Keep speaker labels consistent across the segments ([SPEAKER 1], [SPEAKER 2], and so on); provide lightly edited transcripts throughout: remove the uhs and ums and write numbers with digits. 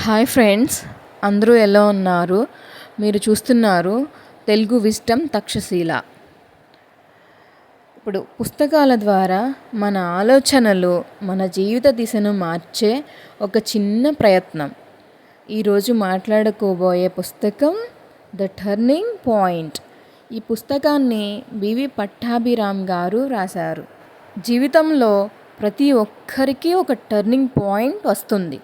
[SPEAKER 1] Hi friends, అందరూ ఎలా ఉన్నారు? మీరు చూస్తున్నారు తెలుగు విజ్డమ్ తక్షశీల. ఇప్పుడు పుస్తకాల ద్వారా మన ఆలోచనలు, మన జీవిత దిశను మార్చే ఒక చిన్న ప్రయత్నం. ఈరోజు మాట్లాడుకోబోయే పుస్తకం ద టర్నింగ్ పాయింట్. ఈ పుస్తకాన్ని బివి పట్టాభిరామ్ గారు రాశారు. జీవితంలో ప్రతి ఒక్కరికి ఒక టర్నింగ్ పాయింట్ వస్తుంది,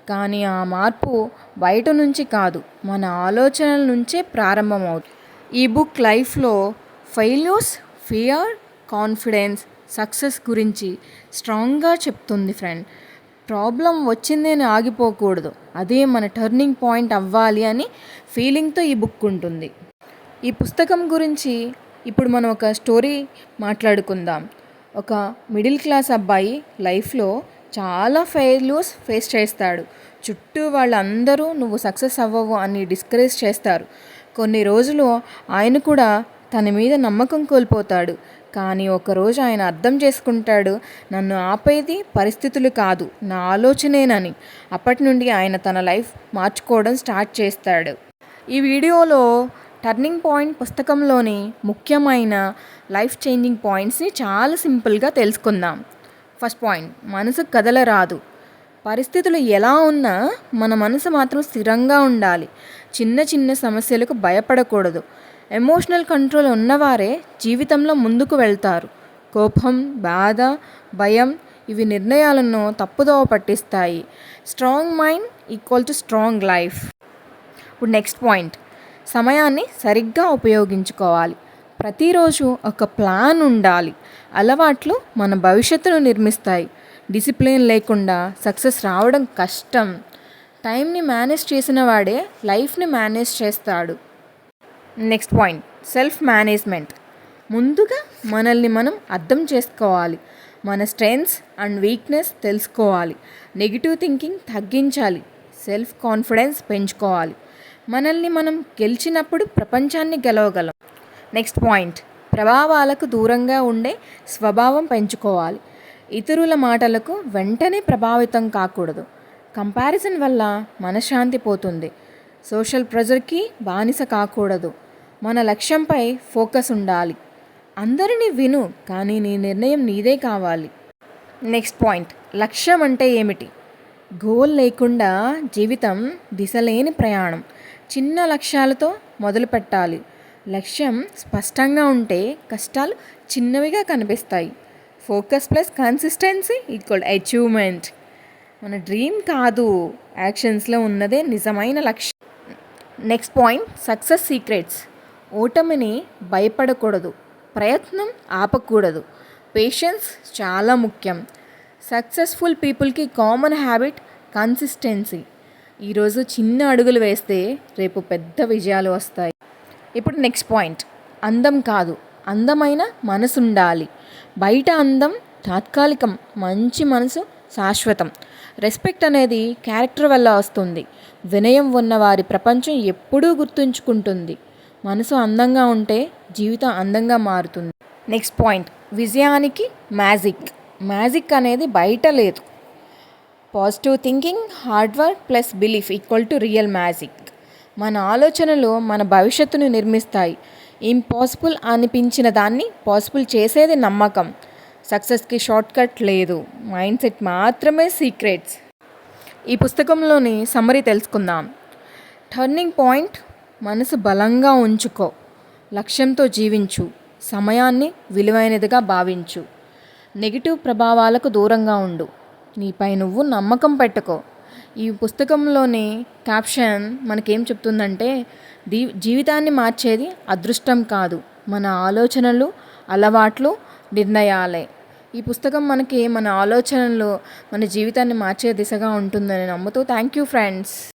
[SPEAKER 1] కానీ ఆ మార్పు బయట నుంచి కాదు, మన ఆలోచనల నుంచే ప్రారంభమవుతుంది. ఈ బుక్ లైఫ్లో ఫెయిల్యూర్స్, ఫియర్, కాన్ఫిడెన్స్, సక్సెస్ గురించి స్ట్రాంగ్గా చెప్తుంది ఫ్రెండ్. ప్రాబ్లం వచ్చిందని ఆగిపోకూడదు, అదే మన టర్నింగ్ పాయింట్ అవ్వాలి అని ఫీలింగ్తో ఈ బుక్ ఉంటుంది. ఈ పుస్తకం గురించి ఇప్పుడు మనం ఒక స్టోరీ మాట్లాడుకుందాం. ఒక మిడిల్ క్లాస్ అబ్బాయి లైఫ్లో చాలా ఫెయిల్యూర్స్ ఫేస్ చేస్తాడు. చుట్టూ వాళ్ళందరూ నువ్వు సక్సెస్ అవ్వవు అని డిస్కరేజ్ చేస్తారు. కొన్ని రోజులు ఆయన కూడా తన మీద నమ్మకం కోల్పోతాడు. కానీ ఒకరోజు ఆయన అర్థం చేసుకుంటాడు, నన్ను ఆపేది పరిస్థితులు కాదు, నా ఆలోచనేనని. అప్పటి నుండి ఆయన తన లైఫ్ మార్చుకోవడం స్టార్ట్ చేస్తాడు. ఈ వీడియోలో టర్నింగ్ పాయింట్ పుస్తకంలోని ముఖ్యమైన లైఫ్ చేంజింగ్ పాయింట్స్ని చాలా సింపుల్గా తెలుసుకుందాం. ఫస్ట్ పాయింట్, మనసు కదలరాదు. పరిస్థితులు ఎలా ఉన్నా మన మనసు మాత్రం స్థిరంగా ఉండాలి. చిన్న చిన్న సమస్యలకు భయపడకూడదు. ఎమోషనల్ కంట్రోల్ ఉన్నవారే జీవితంలో ముందుకు వెళ్తారు. కోపం, బాధ, భయం ఇవి నిర్ణయాలను తప్పుదోవ పట్టిస్తాయి. Strong mind equal to strong life. ఇప్పుడు నెక్స్ట్ పాయింట్, సమయాన్ని సరిగ్గా ఉపయోగించుకోవాలి. ప్రతిరోజు ఒక ప్లాన్ ఉండాలి. అలవాట్లు మన భవిష్యత్తును నిర్మిస్తాయి. డిసిప్లిన్ లేకుండా సక్సెస్ రావడం కష్టం. టైంని మేనేజ్ చేసిన వాడే లైఫ్ని మేనేజ్ చేస్తాడు. Next point, self management. ముందుగా మనల్ని మనం అర్థం చేసుకోవాలి. మన స్ట్రెంగ్స్ అండ్ వీక్నెస్ తెలుసుకోవాలి. నెగిటివ్ థింకింగ్ తగ్గించాలి. సెల్ఫ్ కాన్ఫిడెన్స్ పెంచుకోవాలి. మనల్ని మనం గెలిచినప్పుడు ప్రపంచాన్ని గెలవగలం. నెక్స్ట్ పాయింట్, ప్రభావాలకు దూరంగా ఉండే స్వభావం పెంచుకోవాలి. ఇతరుల మాటలకు వెంటనే ప్రభావితం కాకూడదు. కంపారిజన్ వల్ల మనశ్శాంతి పోతుంది. సోషల్ ప్రెజర్కి బానిస కాకూడదు. మన లక్ష్యంపై ఫోకస్ ఉండాలి. అందరినీ విను, కానీ నీ నిర్ణయం నీదే కావాలి. నెక్స్ట్ పాయింట్, లక్ష్యం అంటే ఏమిటి? గోల్ లేకుండా జీవితం దిశలేని ప్రయాణం. చిన్న లక్ష్యాలతో మొదలు పెట్టాలి. లక్ష్యం స్పష్టంగా ఉంటే కష్టాలు చిన్నవిగా కనిపిస్తాయి. Focus plus consistency equal achievement. మన డ్రీమ్ కాదు, యాక్షన్స్లో ఉన్నదే నిజమైన లక్ష్యం. Next point, success secrets. ఓటమిని భయపడకూడదు, ప్రయత్నం ఆపకూడదు. పేషెన్స్ చాలా ముఖ్యం. సక్సెస్ఫుల్ పీపుల్కి కామన్ హ్యాబిట్ కన్సిస్టెన్సీ. ఈరోజు చిన్న అడుగులు వేస్తే రేపు పెద్ద విజయాలు వస్తాయి. ఇప్పుడు నెక్స్ట్ పాయింట్, అందం కాదు, అందమైన మనసు ఉండాలి. బయట అందం తాత్కాలికం, మంచి మనసు శాశ్వతం. రెస్పెక్ట్ అనేది క్యారెక్టర్ వల్ల వస్తుంది. వినయం ఉన్నవారి ప్రపంచం ఎప్పుడూ గుర్తుంచుకుంటుంది. మనసు అందంగా ఉంటే జీవితం అందంగా మారుతుంది. నెక్స్ట్ పాయింట్, విజయానికి మ్యాజిక్. మ్యాజిక్ అనేది బయట లేదు. Positive thinking, hard work plus belief equal to real magic. మన ఆలోచనలు మన భవిష్యత్తును నిర్మిస్తాయి. ఇంపాసిబుల్ అనిపించిన దాన్ని పాసిబుల్ చేసేది నమ్మకం. సక్సెస్కి షార్ట్ కట్ లేదు, మైండ్ సెట్ మాత్రమే సీక్రెట్స్. ఈ పుస్తకంలోని సమ్మరీ తెలుసుకుందాం. టర్నింగ్ పాయింట్, మనసు బలంగా ఉంచుకో, లక్ష్యంతో జీవించు, సమయాన్ని విలువైనదిగా భావించు, నెగిటివ్ ప్రభావాలకు దూరంగా ఉండు, నీపై నువ్వు నమ్మకం పెట్టుకో. ఈ పుస్తకంలోని క్యాప్షన్ మనకేం చెప్తుందంటే, జీవితాన్ని మార్చేది అదృష్టం కాదు, మన ఆలోచనలు, అలవాట్లు, నిర్ణయాలే. ఈ పుస్తకం మనకి మన ఆలోచనలు, మన జీవితాన్ని మార్చే దిశగా ఉంటుందని నమ్ముతూ థ్యాంక్ యూ ఫ్రెండ్స్.